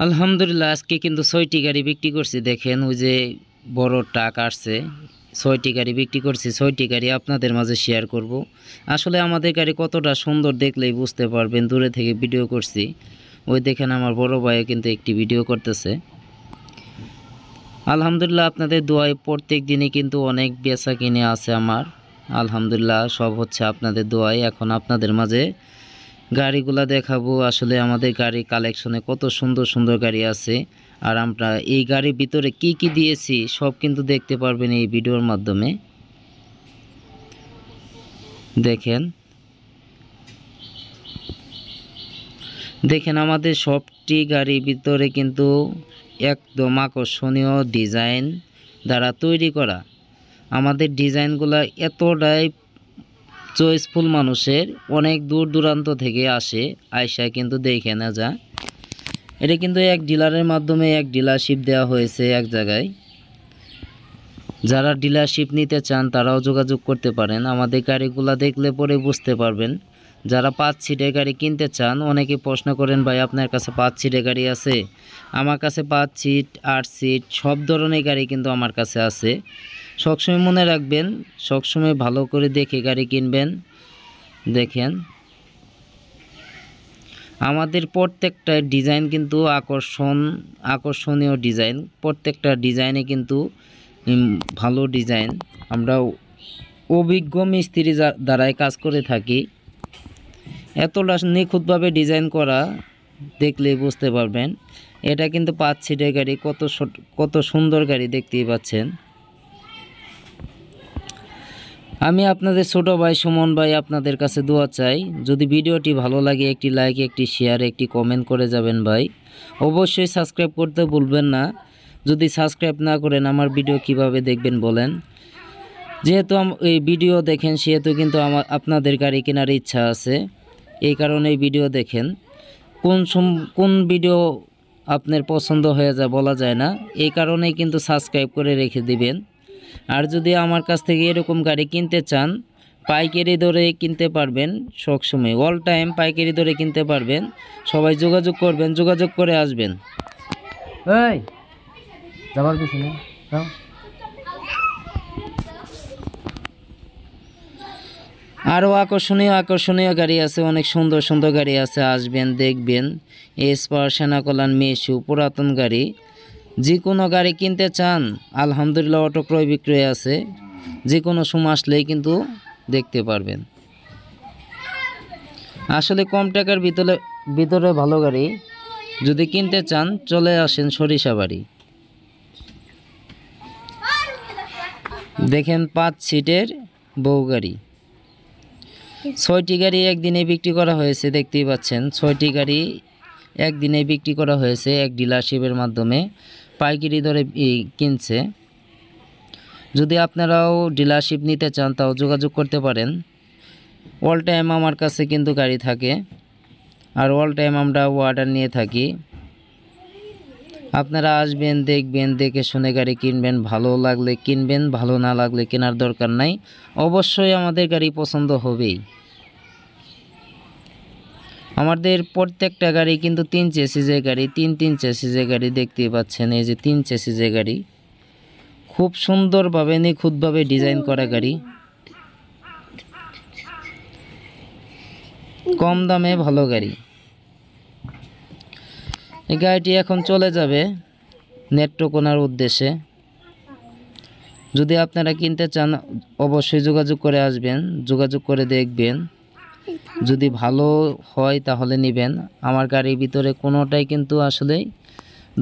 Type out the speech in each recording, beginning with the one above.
আলহামদুলিল্লাহ আজকে কিন্তু ৬টি গাড়ি বিক্রি করছি। দেখেন ওই যে বড় ট্রাক আসছে, ৬টি গাড়ি বিক্রি করছি। ৬টি গাড়ি আপনাদের মাঝে শেয়ার করব। আসলে আমাদের গাড়ি কতটা সুন্দর দেখলেই বুঝতে পারবেন, দূরে থেকে ভিডিও করছি। ওই দেখেন আমার বড় ভাইও কিন্তু একটি ভিডিও করতেছে। আলহামদুলিল্লাহ আপনাদের দোয়ায় প্রত্যেক দিনই কিন্তু অনেক বেচা কিনে আছে আমার। আলহামদুলিল্লাহ সব হচ্ছে আপনাদের দোয়ায়। এখন আপনাদের মাঝে গাড়িগুলা দেখাবো। আসলে আমাদের গাড়ি কালেকশনে কত সুন্দর সুন্দর গাড়ি আছে, আর আমরা এই গাড়ির ভিতরে কি কি দিয়েছি সব কিন্তু দেখতে পারবেন এই ভিডিওর মাধ্যমে। দেখেন দেখেন আমাদের সবটি গাড়ির ভিতরে কিন্তু একদম আকর্ষণীয় ডিজাইন দ্বারা তৈরি করা। আমাদের ডিজাইনগুলো এতটাই চয়েসফুল, মানুষের অনেক দূর দূরান্ত থেকে আসে, আয়সা কিন্তু দেখে না যায়। এটা কিন্তু এক ডিলারের মাধ্যমে এক ডিলারশিপ দেওয়া হয়েছে এক জায়গায়। যারা ডিলারশিপ নিতে চান তারাও যোগাযোগ করতে পারেন। আমাদের গাড়িগুলো দেখলে পরে বুঝতে পারবেন। যারা 5 সিটের গাড়ি কিনতে চান, অনেকে প্রশ্ন করেন ভাই আপনার কাছে 5 সিটের গাড়ি আছে? আমার কাছে 5 সিট 8 সিট সব ধরনের গাড়ি কিন্তু আমার কাছে আছে। সবসময় মনে রাখবেন, সবসময় ভালো করে দেখে গাড়ি কিনবেন। দেখেন আমাদের প্রত্যেকটা ডিজাইন কিন্তু আকর্ষণীয় ডিজাইন। প্রত্যেকটা ডিজাইনে কিন্তু ভালো ডিজাইন। আমরা অভিজ্ঞ মিস্ত্রি দ্বারাই কাজ করে থাকি। এতটা নিখুঁতভাবে ডিজাইন করা, দেখলে বুঝতে পারবেন। এটা কিন্তু 5 সিটের গাড়ি, কত সুন্দর গাড়ি দেখতেই পাচ্ছেন। আমি আপনাদের ছোট ভাই সুমন ভাই আপনাদের কাছে দোয়া চাই। যদি ভিডিওটি ভালো লাগে একটি লাইক, একটি শেয়ার, একটি কমেন্ট করে যাবেন ভাই। অবশ্যই সাবস্ক্রাইব করতে ভুলবেন না। যদি সাবস্ক্রাইব না করেন আমার ভিডিও কিভাবে দেখবেন বলেন? যেহেতু এই ভিডিও দেখেন সেহেতু কিন্তু আপনাদের গাড়ি কেনার ইচ্ছা আছে, এই কারণে ভিডিও দেখেন। কোন ভিডিও আপনার পছন্দ হয়ে যায় বলা যায় না, এই কারণেই কিন্তু সাবস্ক্রাইব করে রেখে দিবেন। আর যদি আমার কাছ থেকে এরকম গাড়ি কিনতে চান, পাইকারি দরে কিনতে পারবেন। সবসময় অল টাইম পাইকারি দরে কিনতে পারবেন। সবাই যোগাযোগ করবেন, যোগাযোগ করে আসবেন। এই যাবার পিছনে আরও আকর্ষণীয় গাড়ি আছে, অনেক সুন্দর সুন্দর গাড়ি আছে। আসবেন, দেখবেন। এসপার, সেনাকল্যাণ, মেশু, পুরাতন গাড়ি, যে কোনো গাড়ি কিনতে চান আলহামদুলিল্লাহ অটো ক্রয় বিক্রয় আছে। যে কোনো সময় আসলেই কিন্তু দেখতে পারবেন। আসলে কম টাকার ভিতরে ভালো গাড়ি যদি কিনতে চান চলে আসেন সরিষাবাড়ি। দেখেন 5 সিটের বউ গাড়ি, 6টি গাড়ি একদিনে বিক্রি করা হয়েছে। দেখতেই পাচ্ছেন 6টি গাড়ি একদিনে বিক্রি করা হয়েছে এক ডিলারশিপের মাধ্যমে, পাইকারি দরে কিনছে। যদি আপনারাও ডিলারশিপ নিতে চান তাও যোগাযোগ করতে পারেন। অল টাইম আমার কাছে কিন্তু গাড়ি থাকে, আর অল টাইম আমরা অর্ডার নিয়ে থাকি। আপনারা আসবেন, দেখবেন, দেখে শুনে গাড়ি কিনবেন। ভালো লাগলে কিনবেন, ভালো না লাগলে কেনার দরকার নাই। অবশ্যই আমাদের গাড়ি পছন্দ হবেই। আমাদের প্রত্যেকটা গাড়ি কিন্তু 3 চেসিসের গাড়ি, 3 চেসিসের গাড়ি দেখতেই পাচ্ছেন। এই যে 3 চেসিসের গাড়ি, খুব সুন্দরভাবে নিখুঁতভাবে ডিজাইন করা গাড়ি, কম দামে ভালো গাড়ি। এই গাড়িটি এখন চলে যাবে নেত্রকোনার উদ্দেশ্যে। যদি আপনারা কিনতে চান অবশ্যই যোগাযোগ করে আসবেন, যোগাযোগ করে দেখবেন। যদি ভালো হয় তাহলে নেবেন। আমার গাড়ির ভিতরে কোনোটাই কিন্তু আসলে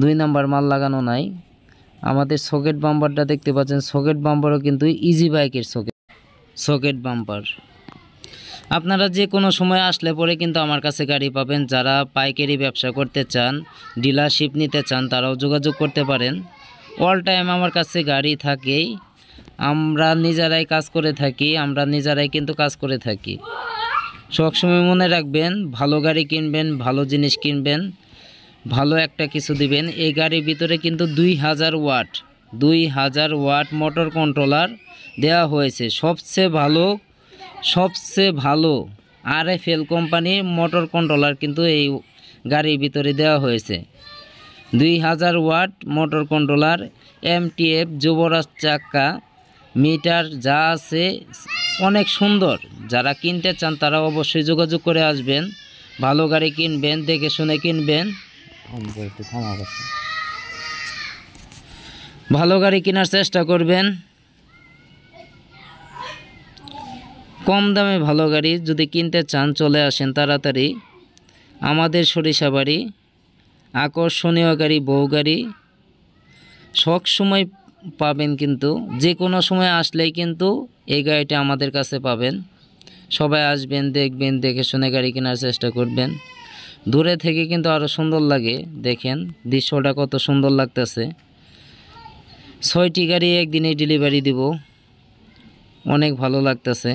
2 নাম্বার মাল লাগানো নাই। আমাদের সকেট বাম্পারটা দেখতে পাচ্ছেন, সকেট বাম্পারও কিন্তু ইজি বাইকের সকেট বাম্পার। আপনারা যে কোনো সময় আসলে পরে কিন্তু আমার কাছে গাড়ি পাবেন। যারা পাইকারি ব্যবসা করতে চান, ডিলারশিপ নিতে চান, তারাও যোগাযোগ করতে পারেন। অল টাইম আমার কাছে গাড়ি থাকেই। আমরা নিজেরাই কাজ করে থাকি, সবসময় মনে রাখবেন, ভালো গাড়ি কিনবেন, ভালো জিনিস কিনবেন, ভালো একটা কিছু দিবেন। এই গাড়ির ভিতরে কিন্তু 2000 ওয়াট মোটর কন্ট্রোলার দেওয়া হয়েছে। সবচেয়ে ভালো RFL কোম্পানির মোটর কন্ট্রোলার কিন্তু এই গাড়ির ভিতরে দেওয়া হয়েছে। 2000 ওয়াট মোটর কন্ট্রোলার, MTF যুবরাজ চাকা, মিটার যা আছে অনেক সুন্দর। যারা কিনতে চান তারা অবশ্যই যোগাযোগ করে আসবেন। ভালো গাড়ি কিনবেন, দেখে শুনে কিনবেন। ভালো গাড়ি কেনার চেষ্টা করবেন। কম দামে ভালো গাড়ি যদি কিনতে চান চলে আসেন তাড়াতাড়ি আমাদের সরিষাবাড়ি। আকর্ষণীয় গাড়ি, বউ গাড়ি সব সময় পাবেন, কিন্তু যে কোনো সময় আসলেই কিন্তু এই গাড়িটা আমাদের কাছে পাবেন। সবাই আসবেন, দেখবেন, দেখে শুনে গাড়ি কেনার চেষ্টা করবেন। দূরে থেকে কিন্তু আরও সুন্দর লাগে। দেখেন দৃশ্যটা কত সুন্দর লাগতেছে। 6টি গাড়ি একদিনে ডেলিভারি দিব, অনেক ভালো লাগতেছে।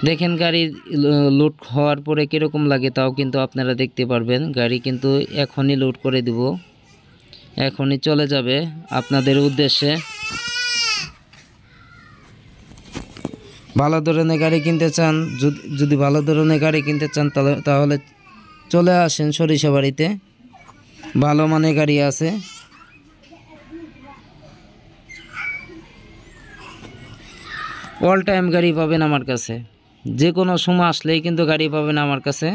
দেখেন গাড়ি লোড হওয়ার পরে কীরকম লাগে তাও কিন্তু আপনারা দেখতে পারবেন। গাড়ি কিন্তু এখনই লোড করে দিব, এখনই চলে যাবে আপনাদের উদ্দেশ্যে। ভালো ধরনের গাড়ি কিনতে চান, যদি ভালো ধরনের গাড়ি কিনতে চান তাহলে চলে আসেন সরিষাবাড়িতে। ভালো মানের গাড়ি আছে। অল টাইম গাড়ি পাবেন আমার কাছে, যে কোনো সময় আসলেই কিন্তু গাড়ি পাবেন আমার কাছে।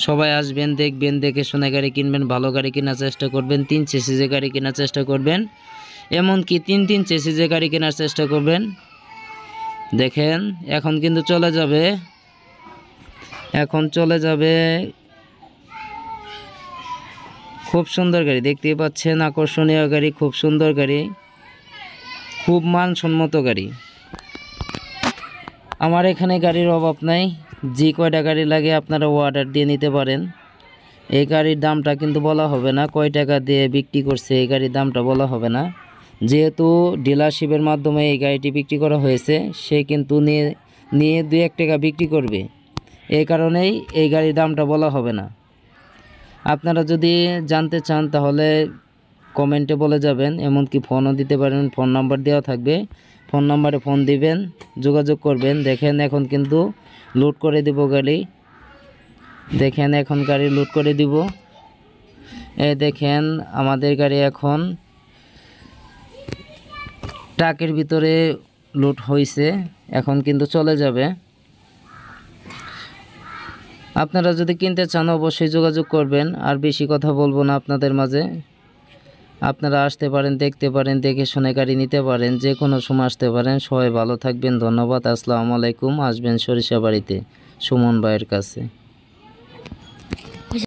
সবাই আসবেন, দেখবেন, দেখে শুনে গাড়ি কিনবেন। ভালো গাড়ি কেনার চেষ্টা করবেন, 3 চেসিসে গাড়ি কেনার চেষ্টা করবেন, এমনকি 3 চেসিসে গাড়ি কেনার চেষ্টা করবেন। দেখেন এখন কিন্তু চলে যাবে, এখন চলে যাবে। খুব সুন্দর গাড়ি দেখতেই পাচ্ছেন, আকর্ষণীয় গাড়ি, খুব সুন্দর গাড়ি, খুব মানসম্মত গাড়ি। আমার এখানে গাড়ির অভাব নাই, যে কয়টা গাড়ি লাগে আপনারা অর্ডার দিয়ে নিতে পারেন। এই গাড়ির দামটা কিন্তু বলা হবে না, কয় টাকা দিয়ে বিক্রি করছে এই গাড়ির দামটা বলা হবে না। যেহেতু ডিলারশিপের মাধ্যমে এই গাড়িটি বিক্রি করা হয়েছে, সে কিন্তু নিয়ে 2-1 টাকা বিক্রি করবে, এই কারণেই এই গাড়ির দামটা বলা হবে না। আপনারা যদি জানতে চান তাহলে কমেন্টে বলে যাবেন, এমনকি ফোনও দিতে পারেন, ফোন নাম্বার দেওয়া থাকবে। ফোন নাম্বারে ফোন দিবেন, যোগাযোগ করবেন। দেখেন এখন কিন্তু লোড করে দিব গাড়ি। দেখেন এখন গাড়ি লোড করে দিব। এই দেখেন আমাদের গাড়ি এখন ট্রাকের ভিতরে লোড হয়েছে, এখন কিন্তু চলে যাবে। আপনারা যদি কিনতে চান অবশ্যই যোগাযোগ করবেন। আর বেশি কথা বলবো না আপনাদের মাঝে। আপনারা আসতে পারেন, দেখতে পারেন, দেখে শুনে গাড়ি নিতে পারেন, যে কোনো সময় আসতে পারেন। সবাই ভালো থাকবেন, ধন্যবাদ, আসসালামু আলাইকুম। আসবেন সরিষাবাড়িতে সুমন ভাইয়ের কাছে।